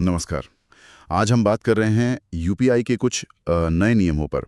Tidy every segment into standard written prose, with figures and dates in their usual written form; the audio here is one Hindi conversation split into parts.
नमस्कार। आज हम बात कर रहे हैं यूपीआई के कुछ नए नियमों पर।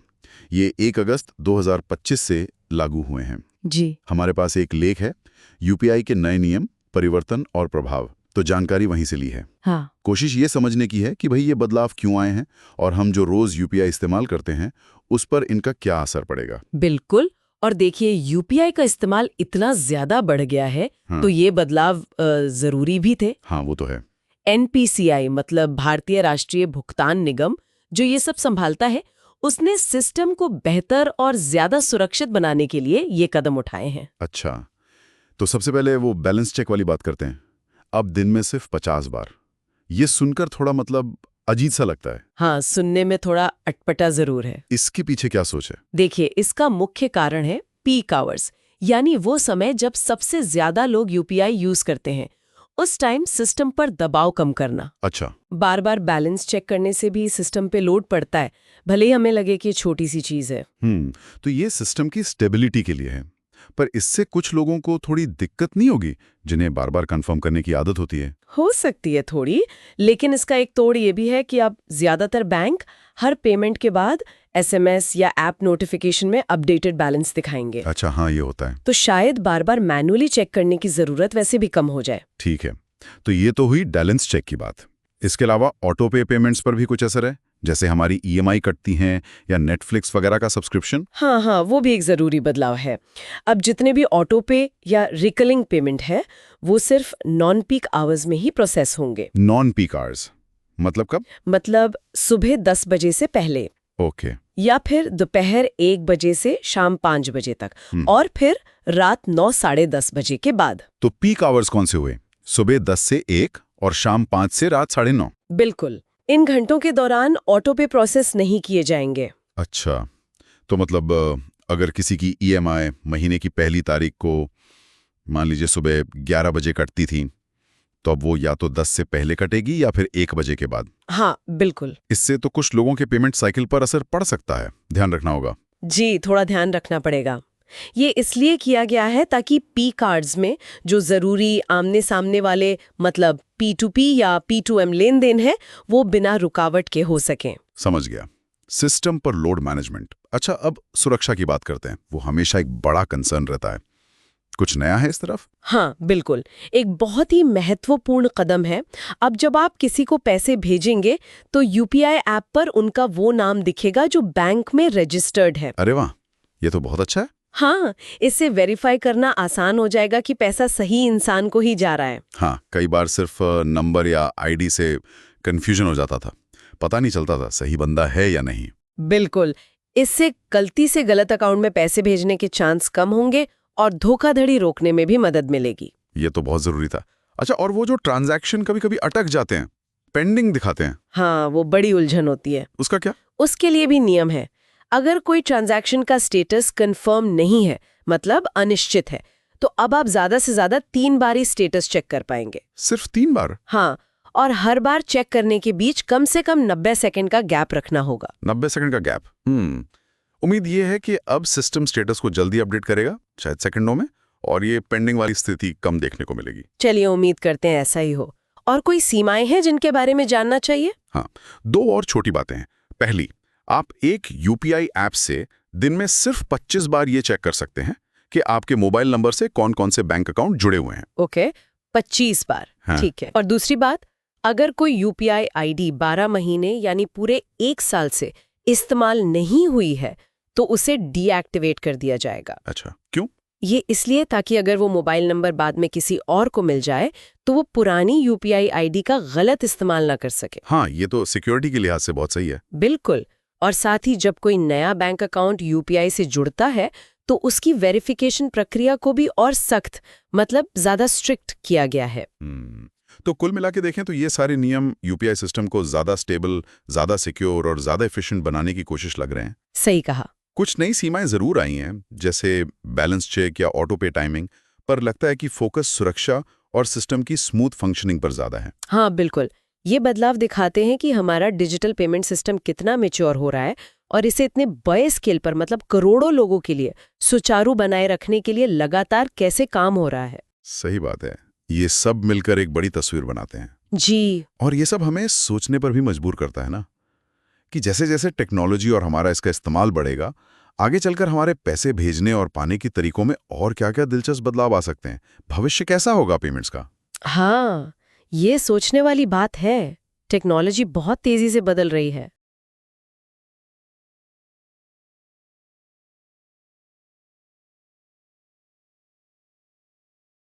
ये 1 अगस्त 2025 से लागू हुए हैं। जी। हमारे पास एक लेख है, यूपीआई के नए नियम, परिवर्तन और प्रभाव। तो जानकारी वहीं से ली है। हाँ। कोशिश ये समझने की है कि भाई ये बदलाव क्यों आए हैं और हम जो रोज यूपीआई इस्तेमाल करते हैं उस पर इनका क्या असर पड़ेगा। बिल्कुल। और देखिए, यूपीआई का इस्तेमाल इतना ज्यादा बढ़ गया है, हाँ। तो ये बदलाव जरूरी भी थे। हाँ, वो तो है। एनपीसीआई मतलब भारतीय राष्ट्रीय भुगतान निगम, जो ये सब संभालता है, उसने सिस्टम को बेहतर और ज्यादा सुरक्षित बनाने के लिए ये कदम उठाए हैं। अच्छा, तो सबसे पहले वो बैलेंस चेक वाली बात करते हैं। अब दिन में सिर्फ 50 बार, ये सुनकर थोड़ा अजीब सा लगता है। हाँ, सुनने में थोड़ा अटपटा जरूर है। इसके पीछे क्या सोच है? देखिए, इसका मुख्य कारण है पीक आवर्स, यानी वो समय जब सबसे ज्यादा लोग यूपीआई यूज करते हैं। उस टाइम सिस्टम पर दबाव कम करना। अच्छा। बार बार बैलेंस चेक करने से भी सिस्टम पे लोड पड़ता है, भले ही हमें लगे कि छोटी सी चीज है। तो ये सिस्टम की स्टेबिलिटी के लिए है, पर इससे कुछ लोगों को थोड़ी दिक्कत नहीं होगी जिन्हें बार बार कंफर्म करने की आदत होती है? हो सकती है थोड़ी, लेकिन इसका एक तोड़ ये भी है कि अब ज्यादातर बैंक हर पेमेंट के बाद एसएमएस या ऐप नोटिफिकेशन में अपडेटेड बैलेंस दिखाएंगे। अच्छा, हाँ, ये होता है। तो शायद बार बार मैनुअली चेक करने की जरूरत वैसे भी कम हो जाए। ठीक है, तो ये तो हुई बैलेंस चेक की बात। इसके अलावा ऑटो पे पेमेंट्स पर भी कुछ असर है, जैसे हमारी ईएमआई कटती हैं या नेटफ्लिक्स वगैरह का सब्सक्रिप्शन? हाँ, वो भी एक जरूरी बदलाव है। अब जितने भी ऑटो पे या रिकलिंग पेमेंट है, वो सिर्फ नॉन पीक आवर्स में ही प्रोसेस होंगे। नॉन पीक आवर्स मतलब कब? मतलब सुबह 10 बजे से पहले, ओके। या फिर दोपहर 1 बजे से शाम 5 बजे तक, और फिर रात 9 साढ़े 10 बजे के बाद। तो पीक आवर्स कौन से हुए? सुबह 10 से 1 और शाम 5 से रात 9:30? बिल्कुल। इन घंटों के दौरान ऑटो पे प्रोसेस नहीं किए जाएंगे। अच्छा, तो अगर किसी की ईएमआई महीने की पहली तारीख को मान लीजिए सुबह 11 बजे कटती थी, तो अब वो या तो 10 से पहले कटेगी या फिर 1 बजे के बाद। हाँ, बिल्कुल। इससे तो कुछ लोगों के पेमेंट साइकिल पर असर पड़ सकता है, ध्यान रखना होगा। जी, थोड़ा ध्यान रखना पड़ेगा। ये इसलिए किया गया है ताकि पी कार्ड्स में जो जरूरी आमने सामने वाले मतलब P2P या P2M लेन देन है, वो बिना रुकावट के हो सकें। समझ गया। सिस्टम पर लोड मैनेजमेंट। अच्छा, अब सुरक्षा की बात करते हैं। वो हमेशा एक बड़ा कंसर्न रहता है। कुछ नया है इस तरफ? हाँ, बिल्कुल। एक बहुत ही महत्वपूर्ण कदम है। अब जब आप किसी को पैसे भेजेंगे, तो यूपीआई ऐप पर उनका वो नाम दिखेगा जो बैंक में रजिस्टर्ड है। अरे वाह, ये तो बहुत अच्छा है। हाँ, इससे वेरीफाई करना आसान हो जाएगा कि पैसा सही इंसान को ही जा रहा है। हाँ, कई बार सिर्फ नंबर या आईडी से कंफ्यूजन हो जाता था, पता नहीं चलता था सही बंदा है या नहीं। बिल्कुल। इससे गलती से गलत अकाउंट में पैसे भेजने के चांस कम होंगे और धोखाधड़ी रोकने में भी मदद मिलेगी। ये तो बहुत जरूरी था। अच्छा, और वो जो ट्रांजैक्शन कभी कभी अटक जाते हैं, पेंडिंग दिखाते हैं, हाँ, वो बड़ी उलझन होती है। उसका क्या? उसके लिए भी नियम है। अगर कोई ट्रांजैक्शन का स्टेटस कंफर्म नहीं है, मतलब अनिश्चित है, तो अब आप ज्यादा से ज्यादा 3 बार ही स्टेटस चेक कर पाएंगे। सिर्फ 3 बार? हाँ, और हर बार चेक करने के बीच कम से कम 90 सेकंड का गैप रखना होगा। 90 सेकंड का गैप। उम्मीद ये है कि अब सिस्टम स्टेटस को जल्दी अपडेट करेगा, शायद सेकंडों में, और ये पेंडिंग वाली स्थिति कम देखने को मिलेगी। चलिए, उम्मीद करते हैं ऐसा ही हो। और कोई सीमाएं हैं जिनके बारे में जानना चाहिए? हाँ, 2 और छोटी बातें हैं। पहली, आप एक यूपीआई ऐप से दिन में सिर्फ 25 बार ये चेक कर सकते हैं कि आपके मोबाइल नंबर से कौन कौन से बैंक अकाउंट जुड़े हुए हैं। ओके, 25 बार। हाँ। ठीक है। और दूसरी बात, अगर कोई यूपीआई आईडी 12 महीने यानी पूरे 1 साल से इस्तेमाल नहीं हुई है, तो उसे डीएक्टिवेट कर दिया जाएगा। अच्छा, क्यों? ये इसलिए ताकि अगर वो मोबाइल नंबर बाद में किसी और को मिल जाए, तो वो पुरानी यूपीआई आईडी का गलत इस्तेमाल ना कर सके। हाँ, ये तो सिक्योरिटी के लिहाज से बहुत सही है। बिल्कुल। और साथ ही जब कोई नया बैंक अकाउंट यूपीआई से जुड़ता है, तो उसकी वेरिफिकेशन प्रक्रिया को भी और सख्त मतलब ज्यादा स्ट्रिक्ट किया गया है। तो कुल मिला के देखें तो ये सारे नियम यूपीआई सिस्टम को ज्यादा स्टेबल, ज्यादा सिक्योर और ज्यादा एफिशिएंट बनाने की कोशिश लग रहे हैं। सही कहा। कुछ नई सीमाएं जरूर आई हैं, जैसे बैलेंस चेक या ऑटो पे टाइमिंग, पर लगता है कि फोकस सुरक्षा और सिस्टम की स्मूथ फंक्शनिंग पर ज्यादा है। हाँ, बिल्कुल। ये बदलाव दिखाते हैं कि हमारा डिजिटल पेमेंट सिस्टम कितना मैच्योर हो रहा है और इसे इतने बड़े स्केल पर मतलब करोड़ों लोगों के लिए सुचारू बनाए रखने के लिए लगातार कैसे काम हो रहा है। सही बात है। ये सब मिलकर एक बड़ी तस्वीर बनाते हैं। जी। और ये सब हमें सोचने पर भी मजबूर करता है ना, कि जैसे जैसे टेक्नोलॉजी और हमारा इसका इस्तेमाल बढ़ेगा, आगे चलकर हमारे पैसे भेजने और पाने के तरीकों में और क्या-क्या दिलचस्प बदलाव आ सकते हैं। भविष्य कैसा होगा पेमेंट्स का? हाँ, ये सोचने वाली बात है। टेक्नोलॉजी बहुत तेजी से बदल रही है।